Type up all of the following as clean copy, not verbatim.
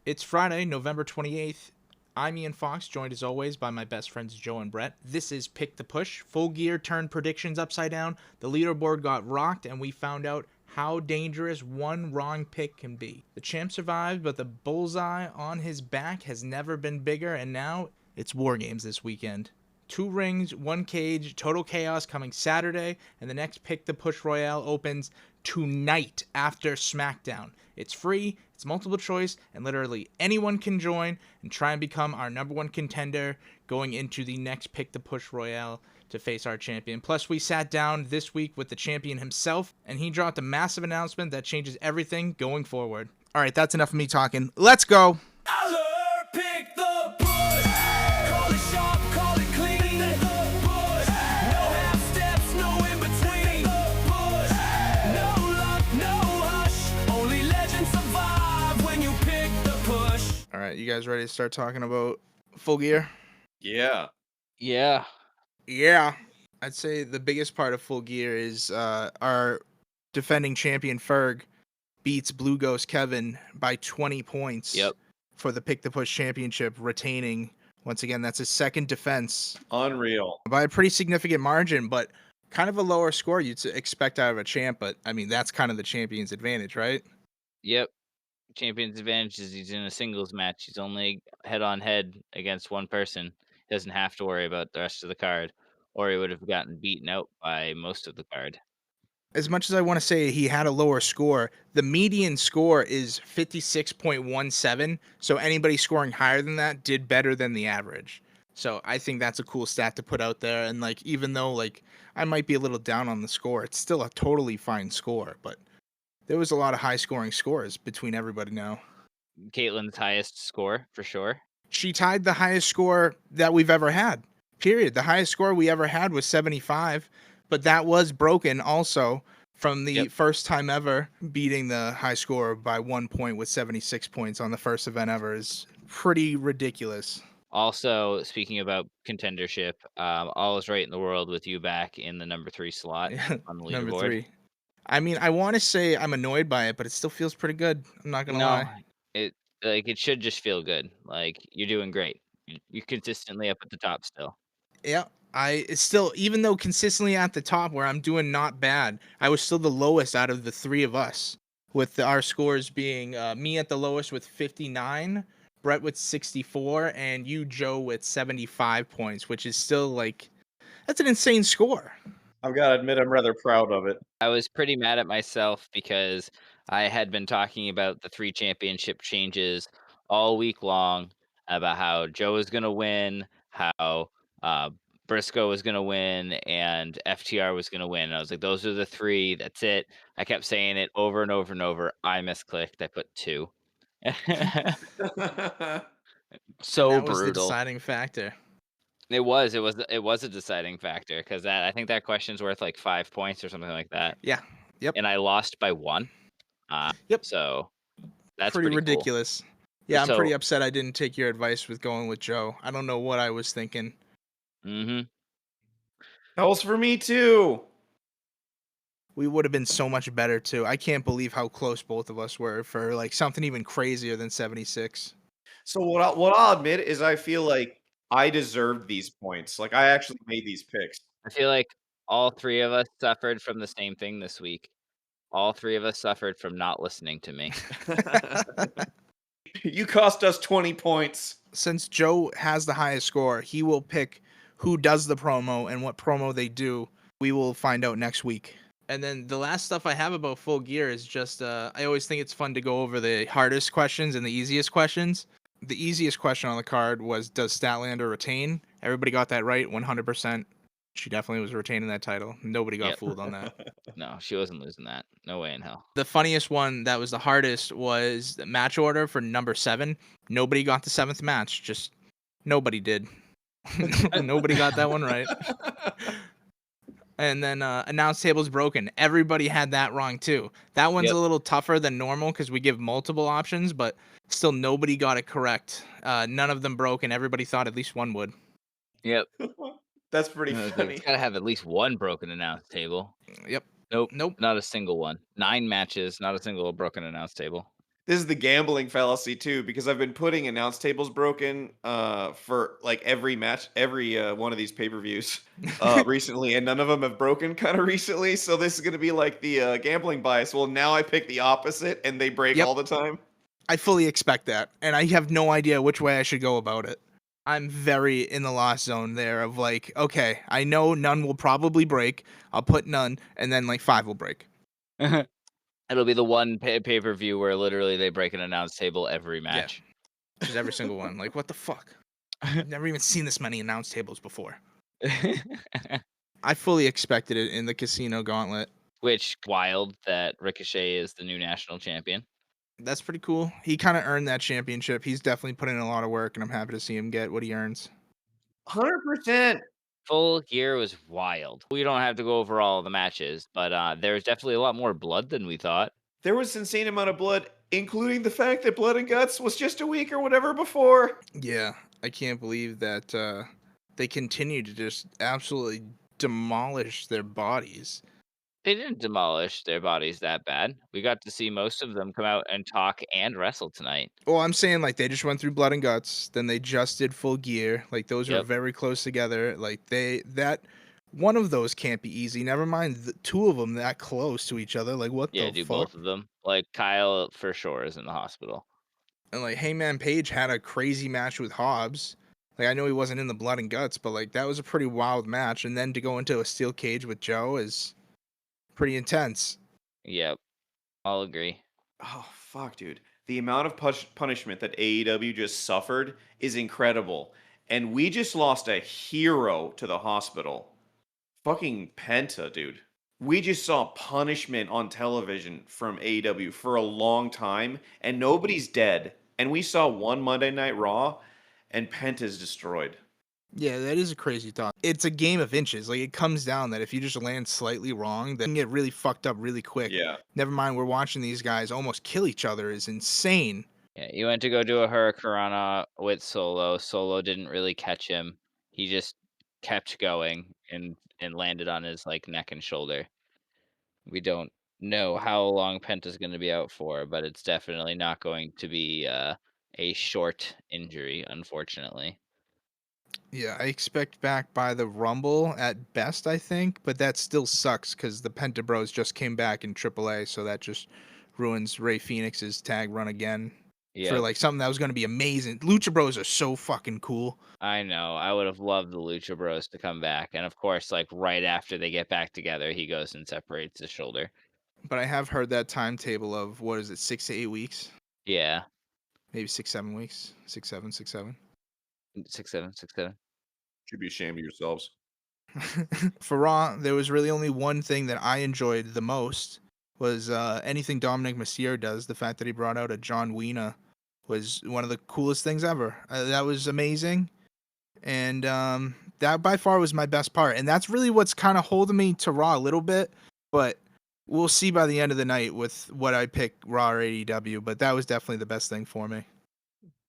It's Friday, November 28th. I'm Ian Fox, joined as always by my best friends Joe and Brett. This is Pick the Push. Full gear turned predictions upside down. The leaderboard got rocked, and we found out how dangerous one wrong pick can be. The champ survived, but the bullseye on his back has never been bigger, and now it's WarGames this weekend. 2 rings, 1 cage, total chaos coming Saturday, and the next Pick the Push Royale opens tonight after SmackDown. It's free, it's multiple choice, and literally anyone can join and try and become our number 1 contender going into the next Pick the Push Royale to face our champion. Plus, we sat down this week with the champion himself, and he dropped a massive announcement that changes everything going forward. All right, that's enough of me talking. Let's go! Pick the push. Call it sharp, call it clean. The push. No half steps, no in between. The push. No luck, no hush. Only legends survive when you pick the push. All right, you guys ready to start talking about full gear? Yeah. Yeah. Yeah. I'd say the biggest part of full gear is our defending champion Ferg beats Blue Ghost Kevin by 20 points Yep. for the Pick the Push Championship, retaining. Once again, that's his second defense Unreal. by a pretty significant margin, but kind of a lower score you'd expect out of a champ. But I mean, that's kind of the champion's advantage, right? Yep. Champion's advantage is he's in a singles match. He's only head on head against one person. He doesn't have to worry about the rest of the card, or he would have gotten beaten out by most of the card. As much as I want to say he had a lower score, the median score is 56.17. So anybody scoring higher than that did better than the average. So I think that's a cool stat to put out there. And like, even though like I might be a little down on the score, it's still a totally fine score. But there was a lot of high scoring scores between everybody now. Caitlin's highest score for sure. She tied the highest score that we've ever had. Period. The highest score we ever had was 75, but that was broken also from the first time ever beating the high score by 1 point with 76 points on the first event ever is pretty ridiculous. Also, speaking about contendership, all is right in the world with you back in the number 3 slot on the leaderboard. Number 3. I mean, I want to say I'm annoyed by it, but it still feels pretty good. I'm not going to lie. It should just feel good. Like you're doing great. You're consistently up at the top still. Yeah, it's still, even though consistently at the top where I'm doing not bad, I was still the lowest out of the 3 of us, with our scores being me at the lowest with 59, Brett with 64, and you, Joe, with 75 points, which is still like, that's an insane score. I've got to admit, I'm rather proud of it. I was pretty mad at myself because I had been talking about the 3 championship changes all week long about how Joe was going to win, how Briscoe was going to win, and FTR was going to win. And I was like, those are the 3. That's it. I kept saying it over and over and over. I misclicked. I put 2. So That was the brutal. deciding factor. It was a deciding factor because I think that question's worth like 5 points or something like that. Yeah. Yep. And I lost by 1. Yep. So that's pretty pretty ridiculous. Cool. Yeah, I'm So- pretty upset I didn't take your advice with going with Joe. I don't know what I was thinking. Mm-hmm. That was for me too. We would have been so much better too. I can't believe how close both of us were for like something even crazier than 76. So what I'll admit is I feel like I deserved these points. Like I actually made these picks. I feel like all 3 of us suffered from the same thing this week. All 3 of us suffered from not listening to me. You cost us 20 points. Since Joe has the highest score, he will pick who does the promo and what promo they do. We will find out next week. And then the last stuff I have about Full Gear is just, I always think it's fun to go over the hardest questions and the easiest questions. The easiest question on the card was, does Statlander retain? Everybody got that right, 100%. She definitely was retaining that title. Nobody got fooled on that. No, she wasn't losing that. No way in hell. The funniest one that was the hardest was the match order for number 7. Nobody got the 7th match. Just nobody did. Nobody got that one right. And then announce table's broken. Everybody had that wrong too. That one's a little tougher than normal because we give multiple options, but still nobody got it correct. None of them broke, and everybody thought at least one would. Yep. That's pretty funny. It's got to have at least one broken announce table. Yep. Nope. Nope. Not a single one. 9 matches, not a single broken announce table. This is the gambling fallacy too, because I've been putting announce tables broken for like every match, every one of these pay-per-views recently, and none of them have broken kind of recently. So this is going to be like the gambling bias. Well, now I pick the opposite, and they break Yep. all the time. I fully expect that, and I have no idea which way I should go about it. I'm very in the lost zone there of like, okay, I know none will probably break. I'll put none, and then like 5 will break. It'll be the one pay-per-view where literally they break an announce table every match. Just every single one. Like, what the fuck? I've never even seen this many announce tables before. I fully expected it in the casino gauntlet. Which wild that Ricochet is the new national champion. That's pretty cool. He kind of earned that championship. He's definitely put in a lot of work, and I'm happy to see him get what he earns. 100%. Full Gear was wild. We don't have to go over all of the matches, but there's definitely a lot more blood than we thought. There was an insane amount of blood, including the fact that Blood and Guts was just a week or whatever before. Yeah, I can't believe that they continue to just absolutely demolish their bodies. They didn't demolish their bodies that bad. We got to see most of them come out and talk and wrestle tonight. Well, I'm saying like they just went through Blood and Guts, then they just did Full Gear. Like those are Yep. very close together. Like that one of those can't be easy. Never mind the two of them that close to each other. Like what Yeah, the do fuck? both of them. Like Kyle for sure is in the hospital. And like Hangman Page had a crazy match with Hobbs. Like I know he wasn't in the Blood and Guts, but like that was a pretty wild match. And then to go into a steel cage with Joe is pretty intense. Yep, I'll agree. Oh, fuck, dude. The amount of punishment that AEW just suffered is incredible. And we just lost a hero to the hospital. Fucking Penta, dude. We just saw punishment on television from AEW for a long time, and nobody's dead. And we saw one Monday Night Raw, and Penta's destroyed. Yeah, that is a crazy thought. It's a game of inches. Like it comes down that if you just land slightly wrong, then you get really fucked up really quick. Yeah. Never mind, we're watching these guys almost kill each other is insane. Yeah, he went to go do a Hurricanrana with Solo. Solo didn't really catch him. He just kept going and landed on his like neck and shoulder. We don't know how long Penta's going to be out for, but it's definitely not going to be a short injury, unfortunately. Yeah, I expect back by the Rumble at best, I think, but that still sucks because the Penta Bros just came back in AAA, so that just ruins Ray Phoenix's tag run again Yeah, for like something that was going to be amazing. Lucha Bros are so fucking cool. I know. I would have loved the Lucha Bros to come back, and of course, like right after they get back together, he goes and separates his shoulder. But I have heard that timetable of what is it, 6 to 8 weeks, Yeah, maybe 6, 7 weeks, 6, 7, 6, 7. 6, 7, 6, 7. Should be ashamed of yourselves. For Raw, there was really only one thing that I enjoyed the most was anything Dominic Mysterio does. The fact that he brought out a John Cena was one of the coolest things ever. That was amazing, and that by far was my best part. And that's really what's kind of holding me to Raw a little bit. But we'll see by the end of the night with what I pick, Raw or AEW. But that was definitely the best thing for me.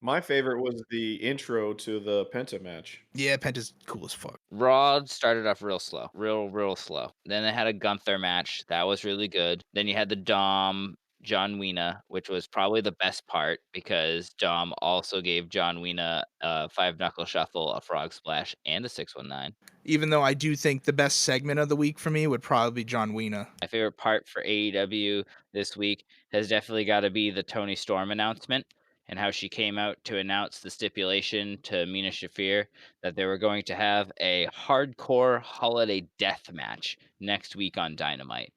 My favorite was the intro to the Penta match. Yeah, Penta's cool as fuck. Raw started off real slow, real slow. Then they had a Gunther match that was really good. Then you had the Dom John Cena, which was probably the best part because Dom also gave John Cena a 5 knuckle shuffle, a frog splash, and a 619. Even though I do think the best segment of the week for me would probably be John Cena. My favorite part for AEW this week has definitely got to be the Tony Storm announcement and how she came out to announce the stipulation to Mina Shafir that they were going to have a hardcore holiday death match next week on Dynamite.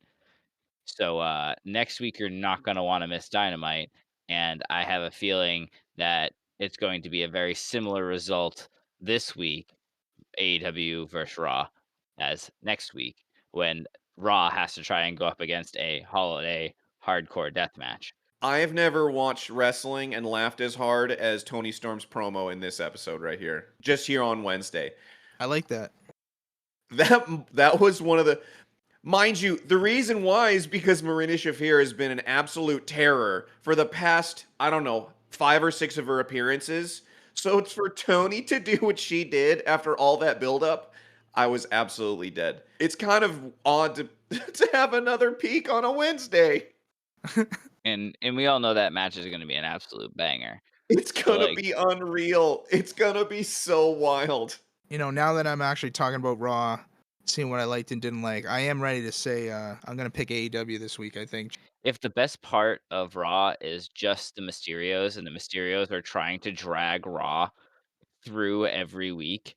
So next week you're not going to want to miss Dynamite, and I have a feeling that it's going to be a very similar result this week, AEW versus Raw, as next week when Raw has to try and go up against a holiday hardcore death match. I have never watched wrestling and laughed as hard as Tony Storm's promo in this episode right here. Just here on Wednesday. I like that. That was one of the, mind you, the reason why is because Marina Shafir has been an absolute terror for the past, I don't know, 5 or 6 of her appearances. So it's for Tony to do what she did after all that buildup. I was absolutely dead. It's kind of odd to have another peak on a Wednesday. And we all know that match is gonna be an absolute banger. It's But, gonna be unreal. It's gonna be so wild. Now that I'm actually talking about Raw, seeing what I liked and didn't like, I am ready to say I'm gonna pick AEW this week. I think. if the best part of Raw is just the Mysterios, and the Mysterios are trying to drag Raw through every week,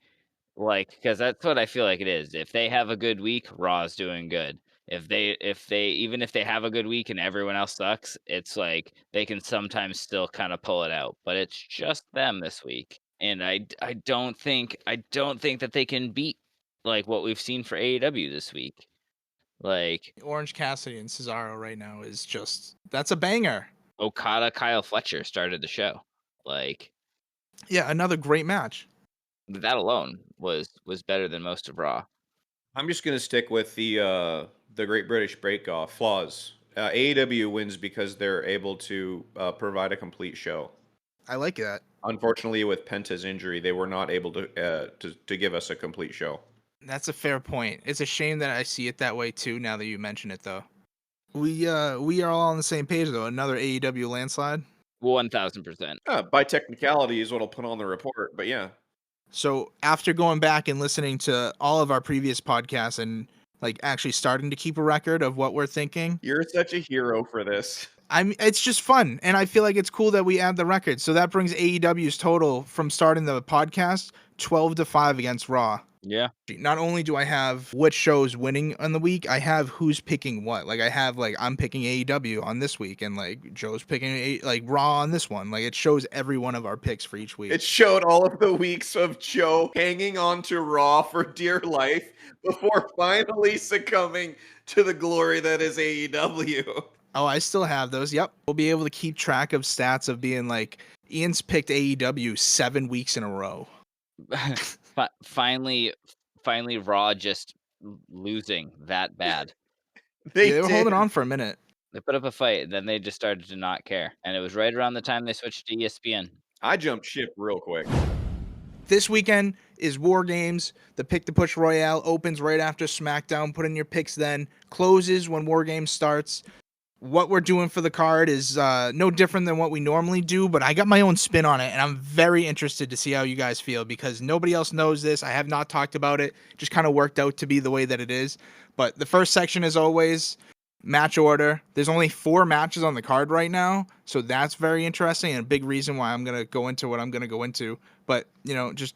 because that's what I feel like it is. If they have a good week, Raw's doing good. If they have a good week and everyone else sucks, it's like they can sometimes still kind of pull it out, but it's just them this week. And I don't think that they can beat like what we've seen for AEW this week. Like Orange Cassidy and Cesaro right now is that's a banger. Okada Kyle Fletcher started the show. Like Yeah, another great match. that alone was better than most of Raw. I'm just gonna stick with the Great British Bake Off flaws. AEW wins because they're able to provide a complete show. I like that. Unfortunately, with Penta's injury, they were not able to give us a complete show. That's a fair point. It's a shame that I see it that way too. Now that you mention it, though, we are all on the same page though. Another AEW landslide. 1000%. By technicality is what I'll put on the report, but yeah. So after going back and listening to all of our previous podcasts and like actually starting to keep a record of what we're thinking, You're such a hero for this. it's just fun, and I feel like it's cool that we add the record. So that brings AEW's total from starting the podcast 12-5 against Raw. Yeah. Not only do I have what shows winning on the week, I have who's picking what. Like I have I'm picking AEW on this week, and like Joe's picking Raw on this one. Like it shows every one of our picks for each week. It showed all of the weeks of Joe hanging on to Raw for dear life before finally succumbing to the glory that is AEW. Oh, I still have those. Yep. We'll be able to keep track of stats of being like Ian's picked AEW 7 weeks in a row. Finally Raw just losing that bad. They were holding on for a minute. They put up a fight, and then they just started to not care. And it was right around the time they switched to ESPN. I jumped ship real quick. This weekend is WarGames. The Pick the Push Royale opens right after SmackDown. Put in your picks then. Closes when WarGames starts. What we're doing for the card is no different than what we normally do, but I got my own spin on it, and I'm very interested to see how you guys feel because nobody else knows this. I have not talked about it. Just kind of worked out to be the way that it is. But the first section is always match order. There's only 4 matches on the card right now, so that's very interesting and a big reason why I'm going to go into what I'm going to go into. But, just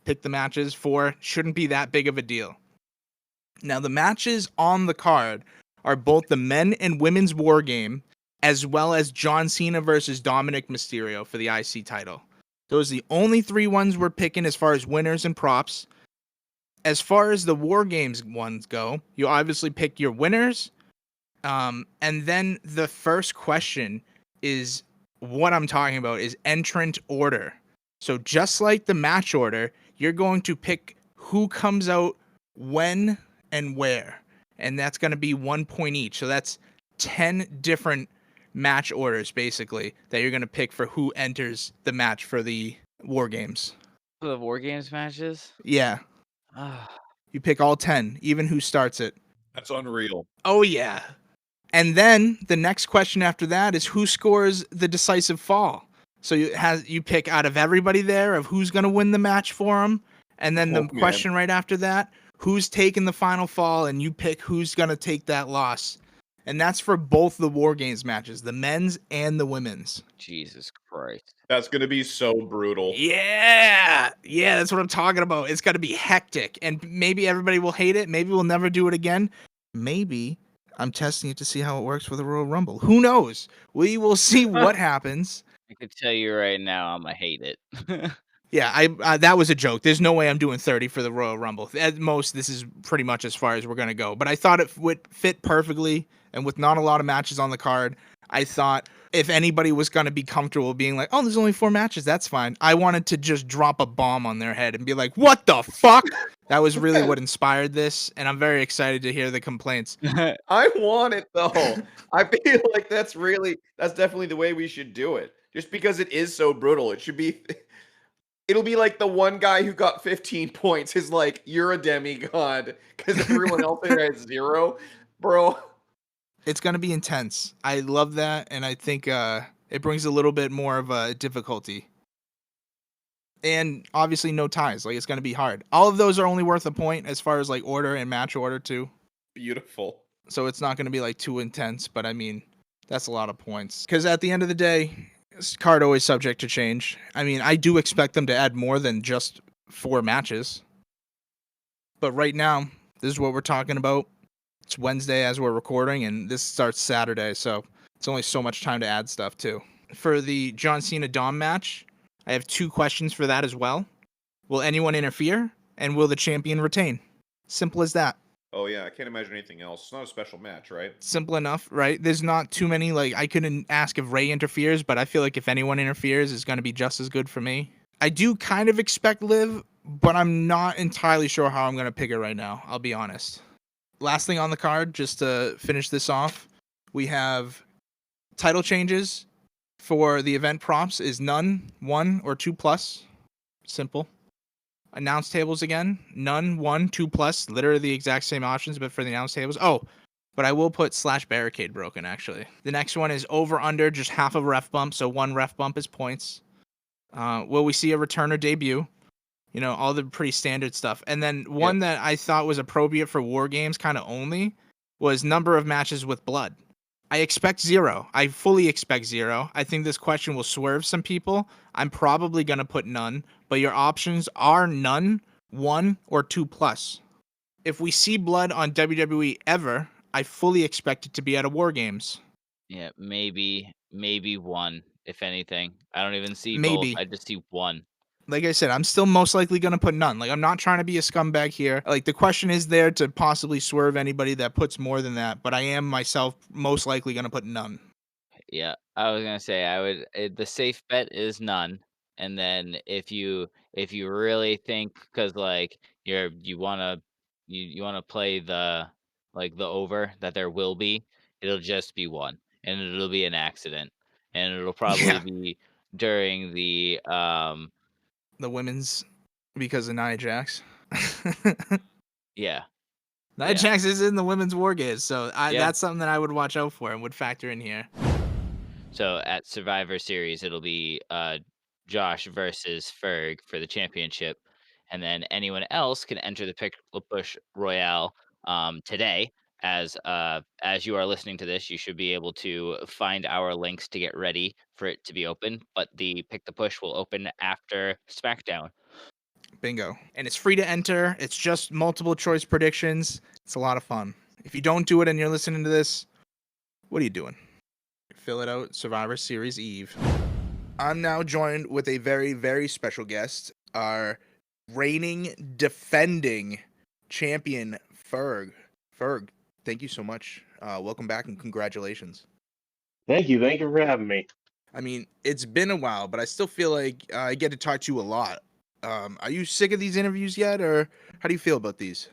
pick the matches. 4 shouldn't be that big of a deal. Now, the matches on the card are both the men and women's war game, as well as John Cena versus Dominic Mysterio for the IC title. Those are the only 3 ones we're picking as far as winners and props. As far as the war games ones go, you obviously pick your winners. And then the first question is what I'm talking about is entrant order. So just like the match order, you're going to pick who comes out when and where. And that's going to be 1 point each. So that's 10 different match orders, basically, that you're going to pick for who enters the match for the War Games. For the War Games matches? Yeah. You pick all 10, even who starts it. That's unreal. Oh, yeah. And then the next question after that is who scores the decisive fall. So you pick out of everybody there of who's going to win the match for them. And then the question right after that, who's taking the final fall, and you pick who's going to take that loss. And that's for both the War Games matches, the men's and the women's. Jesus Christ. That's going to be so brutal. Yeah, that's what I'm talking about. It's going to be hectic, and maybe everybody will hate it. Maybe we'll never do it again. Maybe I'm testing it to see how it works for the Royal Rumble. Who knows? We will see what happens. I could tell you right now, I'm going to hate it. Yeah, I that was a joke. There's no way I'm doing 30 for the Royal Rumble. At most, this is pretty much as far as we're going to go. But I thought it would fit perfectly, and with not a lot of matches on the card, I thought if anybody was going to be comfortable being like, oh, there's only 4 matches, that's fine. I wanted to just drop a bomb on their head and be like, what the fuck? That was really what inspired this, and I'm very excited to hear the complaints. I want it, though. I feel like that's definitely the way we should do it. Just because it is so brutal. It'll be like the one guy who got 15 points is like, you're a demigod, because everyone else there has 0. Bro. It's going to be intense. I love that, and I think it brings a little bit more of a difficulty. And obviously no ties. Like, it's going to be hard. All of those are only worth a point as far as like order and match order too. Beautiful. So it's not going to be like too intense, but I mean, that's a lot of points. Because at the end of the day, this card always subject to change. I mean, I do expect them to add more than just 4 matches. But right now, this is what we're talking about. It's Wednesday as we're recording, and this starts Saturday, so it's only so much time to add stuff too. For the John Cena Dom match, I have 2 questions for that as well. Will anyone interfere? And will the champion retain? Simple as that. Oh yeah, I can't imagine anything else. It's not a special match, right? Simple enough, right? There's not too many, like, I couldn't ask if Ray interferes, but I feel like if anyone interferes, it's going to be just as good for me. I do kind of expect Liv, but I'm not entirely sure how I'm going to pick it right now. I'll be honest. Last thing on the card, just to finish this off, we have title changes for the event props is none, 1, or 2+. Simple. Announce tables again, none, 1, 2+. Literally the exact same options, but for the announce tables. Oh, but I will put /barricade broken, actually. The next one is over under, just half of ref bump, so 1 ref bump is points. Will we see a return or debut? You know, all the pretty standard stuff. And then one that I thought was appropriate for WarGames kind of only was number of matches with blood. I expect 0. I fully expect 0. I think this question will swerve some people. I'm probably going to put none, but your options are none, 1, or 2+. If we see blood on WWE ever, I fully expect it to be at a WarGames. Yeah, maybe 1, if anything. I don't even see both. Maybe. I just see 1. Like I said, I'm still most likely going to put none. Like, I'm not trying to be a scumbag here. Like, the question is there to possibly swerve anybody that puts more than that, but I am myself most likely going to put none. Yeah, I was gonna say the safe bet is none, and then if you really think because like you wanna play the like the over that there will be, it'll just be 1, and it'll be an accident, and it'll probably Yeah. be during the The women's, because of Nia Jax. yeah. Nia Yeah. Jax is in the women's war games, so Yeah. that's something that I would watch out for and would factor in here. So at Survivor Series, it'll be Josh versus Ferg for the championship, and then anyone else can enter the Pick The Push Royale today. As you are listening to this, you should be able to find our links to get ready for it to be open. But the Pick the Push will open after SmackDown. Bingo. And it's free to enter. It's just multiple choice predictions. It's a lot of fun. If you don't do it and you're listening to this, what are you doing? Fill it out, Survivor Series Eve. I'm now joined with a very, very special guest, our reigning, defending champion, Ferg. Ferg, thank you so much. Welcome back and congratulations. Thank you. Thank you for having me. I mean, it's been a while, but I still feel like I get to talk to you a lot. Are you sick of these interviews yet, or how do you feel about these?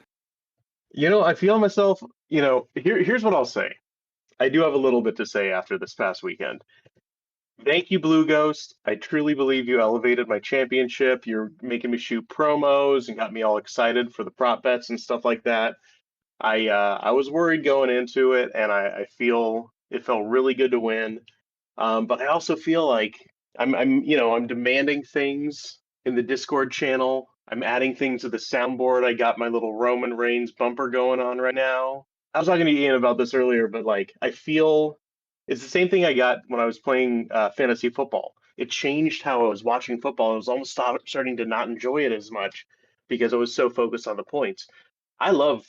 I feel myself, here's what I'll say. I do have a little bit to say after this past weekend. Thank you, Blue Ghost. I truly believe you elevated my championship. You're making me shoot promos and got me all excited for the prop bets and stuff like that. I was worried going into it, and I feel it felt really good to win. But I also feel like I'm demanding things in the Discord channel. I'm adding things to the soundboard. I got my little Roman Reigns bumper going on right now. I was talking to Ian about this earlier, but like I feel it's the same thing I got when I was playing fantasy football. It changed how I was watching football. I was almost starting to not enjoy it as much because I was so focused on the points. I love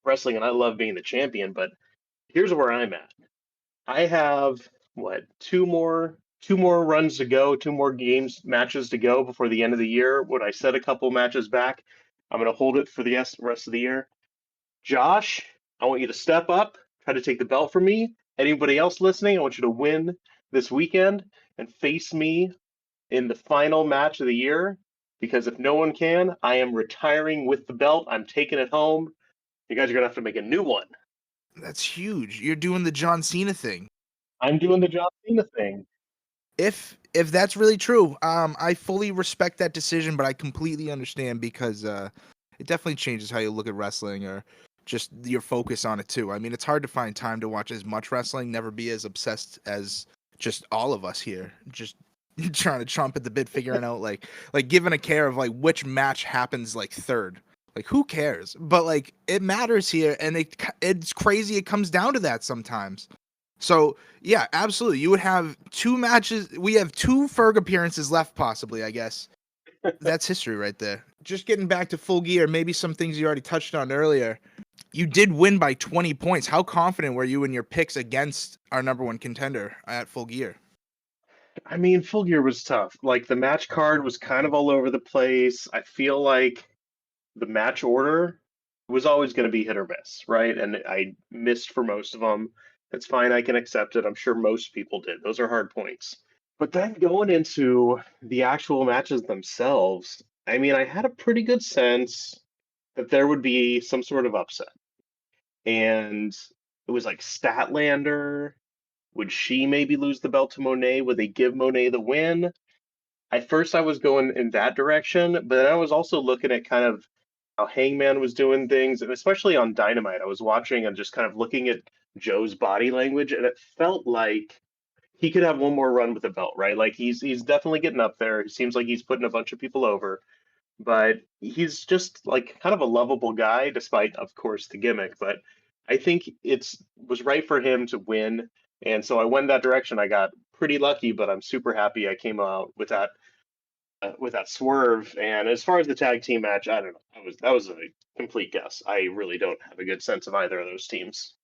wrestling and I love being the champion, but here's where I'm at. I have two more runs to go, 2 more matches to go before the end of the year. When I set a couple matches back, I'm going to hold it for the rest of the year. Josh, I want you to step up, try to take the belt from me. Anybody else listening, I want you to win this weekend and face me in the final match of the year. Because if no one can, I am retiring with the belt. I'm taking it home. You guys are going to have to make a new one. That's huge. You're doing the John Cena thing. I'm doing the John Cena thing. If that's really true, I fully respect that decision, but I completely understand because it definitely changes how you look at wrestling or just your focus on it too. I mean, it's hard to find time to watch as much wrestling, never be as obsessed as just all of us here, just trying to trump at the bit, figuring out like giving a care of like which match happens like third. Like who cares? But like it matters here, and it's crazy. It comes down to that sometimes. So yeah, absolutely. You would have 2 matches. We have 2 Ferg appearances left, possibly. I guess that's history right there. Just getting back to Full Gear, maybe some things you already touched on earlier. You did win by 20 points. How confident were you in your picks against our number 1 contender at Full Gear? I mean, Full Gear was tough. Like the match card was kind of all over the place. I feel like the match order was always going to be hit or miss, right? And I missed for most of them. That's fine. I can accept it. I'm sure most people did. Those are hard points. But then going into the actual matches themselves, I mean, I had a pretty good sense that there would be some sort of upset. And it was like Statlander. Would she maybe lose the belt to Monet? Would they give Monet the win? At first, I was going in that direction, but then I was also looking at kind of how Hangman was doing things, and especially on Dynamite. I was watching and just kind of looking at Joe's body language, and it felt like he could have one more run with the belt, right? Like he's definitely getting up there. It seems like he's putting a bunch of people over, but he's just like kind of a lovable guy, despite, of course, the gimmick. But I think it's was right for him to win, and so I went that direction. I got pretty lucky, but I'm super happy I came out with that swerve. And as far as the tag team match, I don't know. That was a complete guess. I really don't have a good sense of either of those teams.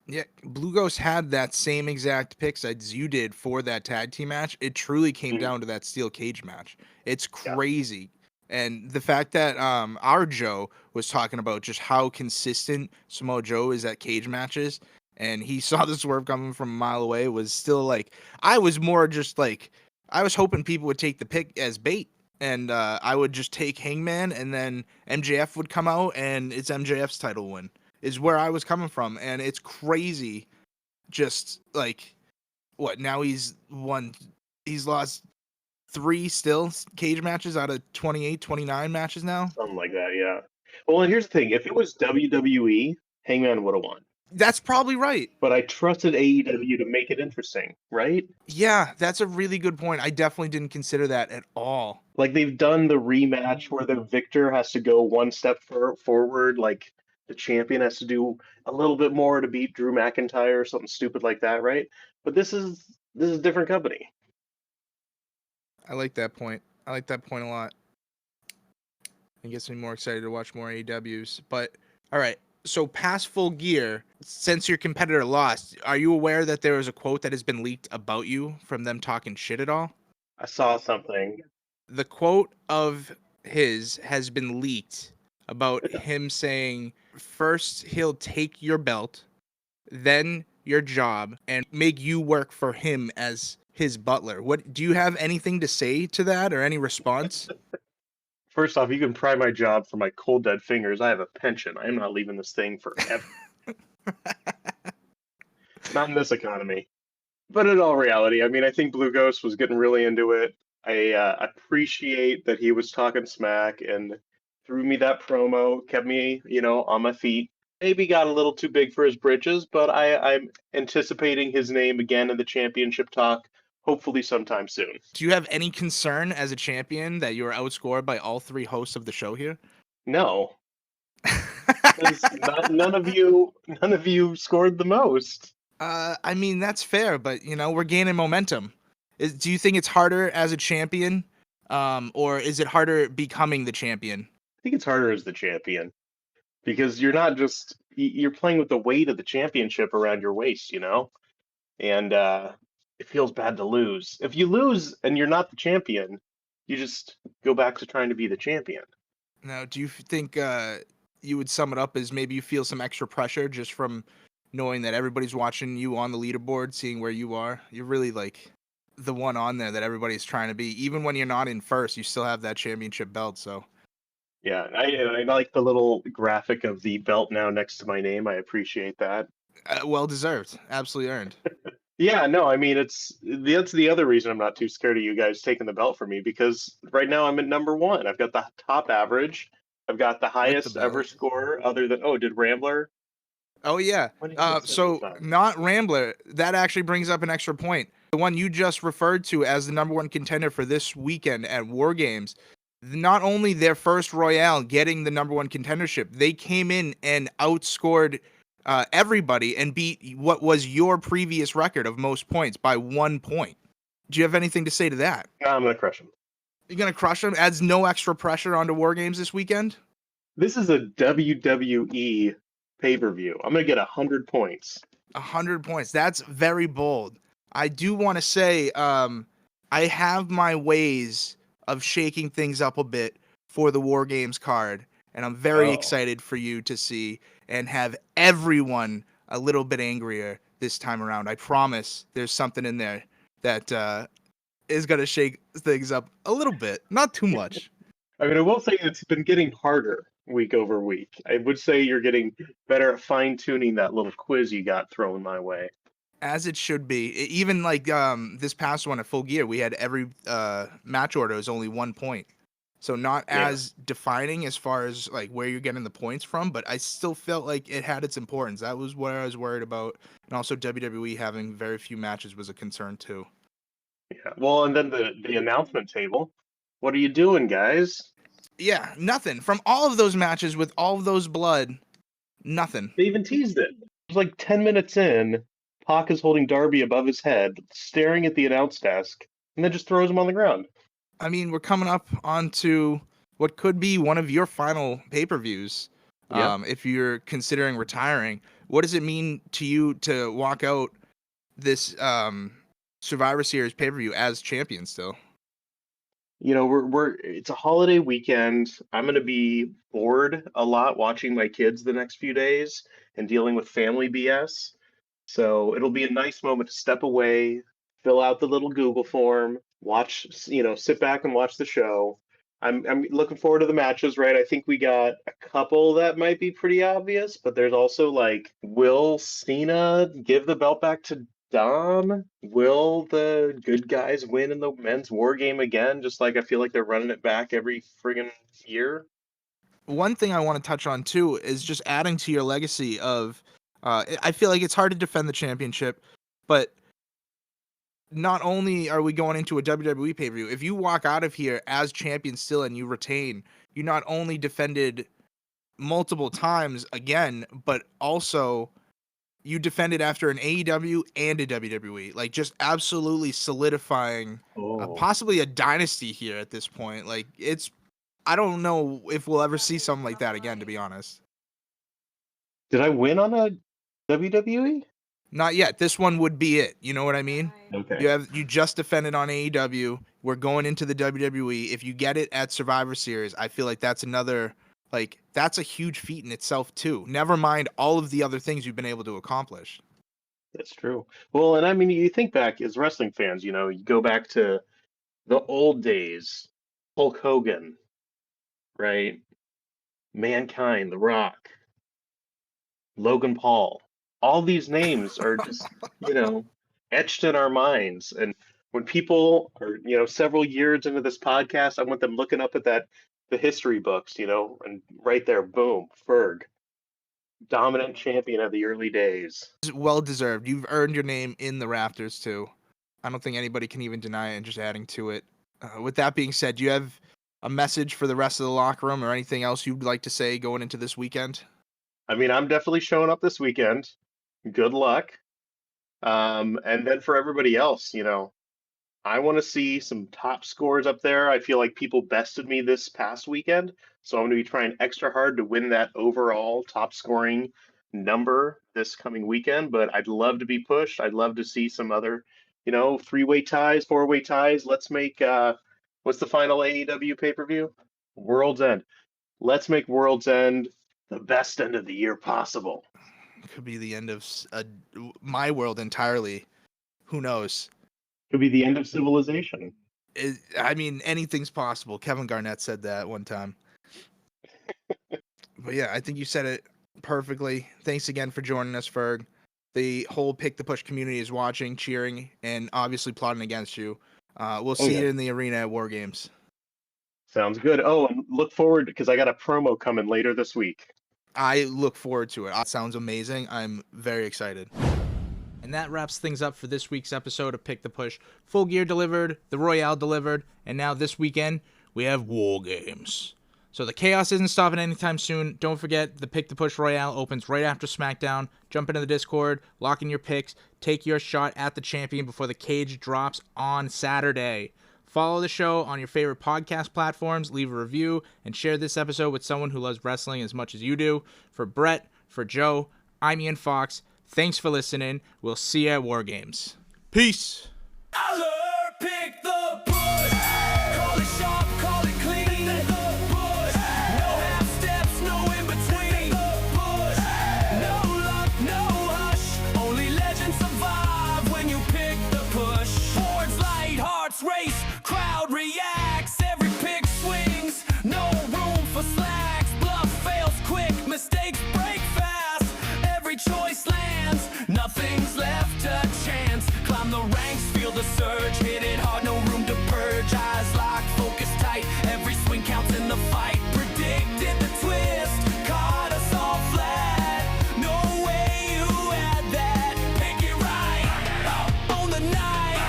Yeah, Blue Ghost had that same exact picks as you did for that tag team match. It truly came Mhm. down to that steel cage match. It's Yeah. crazy. And the fact that our Joe was talking about just how consistent Samoa Joe is at cage matches, and he saw the swerve coming from a mile away, was still like, I was more just like, I was hoping people would take the pick as bait, and I would just take Hangman, and then MJF would come out, and it's MJF's title win, is where I was coming from. And it's crazy. Just like, what, now he's lost 3 still cage matches out of 28, 29 matches now. Something like that, yeah. Well, and here's the thing: if it was WWE, Hangman would have won. That's probably right. But I trusted AEW to make it interesting, right? Yeah, that's a really good point. I definitely didn't consider that at all. Like they've done the rematch where the victor has to go one step forward, like the champion has to do a little bit more to beat Drew McIntyre or something stupid like that, right? But this is a different company. I like that point. I like that point a lot. It gets me more excited to watch more AEWs. But all right, so past Full Gear, since your competitor lost, are you aware that there was a quote that has been leaked about you from them talking shit at all? I saw something. The quote of his has been leaked about him saying, first he'll take your belt, then your job, and make you work for him as his butler. What do you have anything to say to that, or any response? First off, you can pry my job for my cold dead fingers. I have a pension. I am not leaving this thing forever. Not in this economy. But in all reality, I mean, I think Blue Ghost was getting really into it. I appreciate that he was talking smack and threw me that promo, kept me, on my feet. Maybe got a little too big for his britches, but I'm anticipating his name again in the championship talk, hopefully sometime soon. Do you have any concern as a champion that you were outscored by all 3 hosts of the show here? No, 'cause none of you scored the most. I mean, that's fair, but we're gaining momentum. Do you think it's harder as a champion, or is it harder becoming the champion? I think it's harder as the champion because you're not just you're playing with the weight of the championship around your waist, and it feels bad to lose. If you lose and you're not the champion, you just go back to trying to be the champion. Now, do you think you would sum it up as maybe you feel some extra pressure just from knowing that everybody's watching you on the leaderboard, seeing where you are? You're really like the one on there that everybody's trying to be. Even when you're not in first, you still have that championship belt. So Yeah, I like the little graphic of the belt now next to my name. I appreciate that. well deserved, absolutely earned. Yeah, no, I mean that's the other reason I'm not too scared of you guys taking the belt from me because right now I'm at number 1. I've got the top average. I've got the With the highest ever belt. score other than, did Rambler? Oh yeah. What did he get So 75? not Rambler. That actually brings up an extra point. The one you just referred to as the number one contender for this weekend at WarGames. Not only their first Royale getting the number one contendership, they came in and outscored everybody and beat what was your previous record of most points by 1 point. Do you have anything to say to that? Nah, I'm going to crush him. You're gonna crush them. Adds no extra pressure onto WarGames this weekend. This is a WWE pay-per-view. I'm going to get 100 points. 100 points. That's very bold. I do want to say, I have my ways of shaking things up a bit for the WarGames card, and I'm very excited for you to see and have everyone a little bit angrier this time around. I promise there's something in there that is going to shake things up a little bit, not too much. I mean, I will say it's been getting harder week over week. I would say you're getting better at fine-tuning that little quiz you got thrown my way. As it should be. Even like this past one at Full Gear, we had every match order was only 1 point. So not as defining as far as like where you're getting the points from, but I still felt like it had its importance. That was what I was worried about. And also WWE having very few matches was a concern too. Yeah. Well, and then the announcement table. What are you doing, guys? Yeah, nothing. From all of those matches with all of those blood, nothing. They even teased it. It was like 10 minutes in, Pac is holding Darby above his head, staring at the announce desk, and then just throws him on the ground. I mean, we're coming up onto what could be one of your final pay-per-views. Yep. If you're considering retiring, what does it mean to you to walk out this Survivor Series pay-per-view as champion still? You know, it's a holiday weekend. I'm going to be bored a lot watching my kids the next few days and dealing with family BS. So it'll be a nice moment to step away, fill out the little Google form, watch, sit back and watch the show. I'm looking forward to the matches, right? I think we got a couple that might be pretty obvious, but there's also like, will Cena give the belt back to Dom? Will the good guys win in the men's war game again? Just like I feel like they're running it back every friggin' year. One thing I want to touch on too is just adding to your legacy of I feel like it's hard to defend the championship, but not only are we going into a WWE pay-per-view, if you walk out of here as champion still and you retain, you not only defended multiple times again, but also you defended after an AEW and a WWE, like just absolutely solidifying possibly a dynasty here at this point. Like I don't know if we'll ever see something like that again, to be honest. Did I win on a WWE? Not yet. This one would be it. You know what I mean? Okay. You just defended on AEW. We're going into the WWE. If you get it at Survivor Series, I feel like that's another that's a huge feat in itself too. Never mind all of the other things you've been able to accomplish. That's true. Well, and I mean, you think back as wrestling fans, you go back to the old days, Hulk Hogan, right? Mankind, The Rock, Logan Paul. All these names are just, etched in our minds. And when people are, several years into this podcast, I want them looking up at the history books, and right there, boom, Ferg, dominant champion of the early days. Well deserved. You've earned your name in the rafters too. I don't think anybody can even deny it, and just adding to it. With that being said, do you have a message for the rest of the locker room or anything else you'd like to say going into this weekend? I mean, I'm definitely showing up this weekend. Good luck. And then for everybody else, I want to see some top scores up there. I feel like people bested me this past weekend, so I'm going to be trying extra hard to win that overall top scoring number this coming weekend. But I'd love to be pushed. I'd love to see some other, three-way ties, four-way ties. Let's make what's the final AEW pay-per-view? World's End. Let's make World's End the best end of the year possible. Could be the end of my world entirely. Who knows? Could be the end of civilization. I mean, anything's possible. Kevin Garnett said that one time. But yeah, I think you said it perfectly. Thanks again for joining us, Ferg. The whole Pick the Push community is watching, cheering, and obviously plotting against you. We'll see you in the arena at WarGames. Sounds good. Oh, and look forward because I got a promo coming later this week. I look forward to it. It sounds amazing. I'm very excited. And that wraps things up for this week's episode of Pick the Push. Full Gear delivered, the Royale delivered, and now this weekend, we have WarGames. So the chaos isn't stopping anytime soon. Don't forget, the Pick the Push Royale opens right after SmackDown. Jump into the Discord, lock in your picks, take your shot at the champion before the cage drops on Saturday. Follow the show on your favorite podcast platforms, leave a review, and share this episode with someone who loves wrestling as much as you do. For Brett, for Joe, I'm Ian Fox. Thanks for listening. We'll see you at WarGames. Peace. Aller, pick the push. Call it sharp, call it clean. Pick the push. No half steps, no in between. Pick the push. No luck, no hush. Only legends survive when you pick the push. Boards light, hearts race, crowd reacts. Every pick swings, no room for slacks. Bluff fails quick, mistakes break fast. Every choice lands, nothing's left to chance. Climb the ranks, feel the surge, hit it hard, no room to purge. Eyes locked, focus tight, every swing counts in the fight. Predicted the twist, caught us all flat. No way you had that. Pick it right, own the night.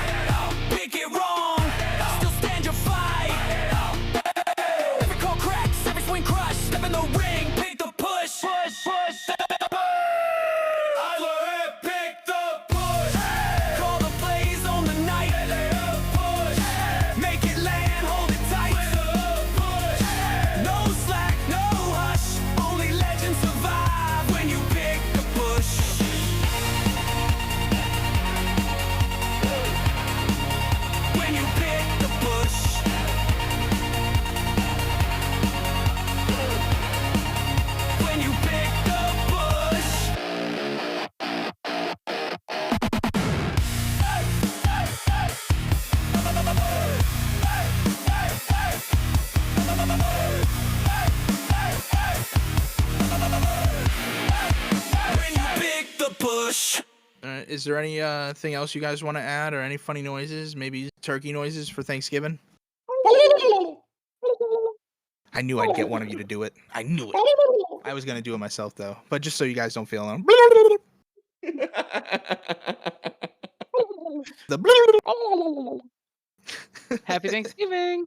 Pick it wrong, still stand your fight. Every call cracks, every swing crushed. Step in the ring, pick the push. Push, push. I learned pick the push. Call the plays on the night. Push. Make it land, hold it tight. Push. No slack, no hush. Only legends survive when you pick the push. When you pick the push. When you pick the push. When you pick the push. Is there anything else you guys want to add or any funny noises? Maybe turkey noises for Thanksgiving? I knew I'd get one of you to do it. I knew it. I was going to do it myself, though. But just so you guys don't feel alone. The Happy Thanksgiving.